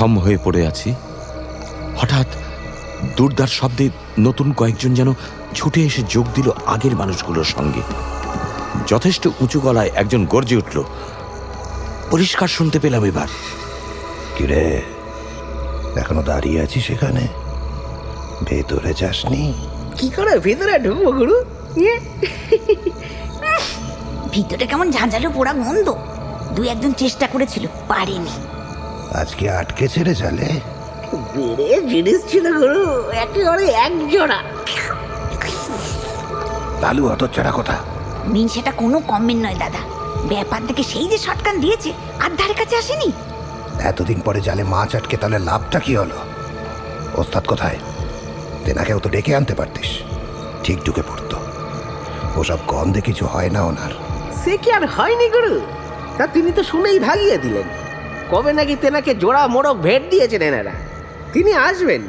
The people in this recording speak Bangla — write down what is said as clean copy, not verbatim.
থম হয়ে পড়ে আছি। হঠাৎ দুর্দার শব্দে নতুন কয়েকজন যেন ছুটে এসে যোগ দিল আগের মানুষগুলোর সঙ্গে। যথেষ্ট উঁচু গলায় একজন গর্জে উঠল। পরিষ্কার শুনতে পেলাম এবার, কিরে, এখনো দাঁড়িয়ে আছি সেখানে? ভেতরে যাসনি? কি করে ভেতরে ঢুকবো গুরু? ভিতরে কেমন ঝাঁঝালো পোড়া গন্ধ। দুই একজন চেষ্টা করেছিল, পারেনি। আজকে আটকে ছেড়ে চালে? বেড়ে জিনিস ছিল গুরু, একেবারে এক জোড়া। লালু হতচ্ছাড়া কথা। মিন সেটা কোনো কমেন্ট নয় দাদা। ব্যাপার দেখে সেই যে শটকান দিয়েছে আর ধারে কাছে আসেনি। এতদিন পরে জালে মাছ আটকে তাহলে লাভটা কি হলো? ওস্তাদ কোথায়? তেনাকেও তো ডেকে আনতে পারতিস, ঠিক ঢুকে পড়তো। ওসব গন্ধে কিছু হয় না ওনার। সে কি আর হয়নি গুরু? তা তিনি তো শুনেই ভাগিয়ে দিলেন। কবে নাকি তেনাকে জোড়া মোড়ক ভেট দিয়েছেন এনারা, তিনি আসবেন।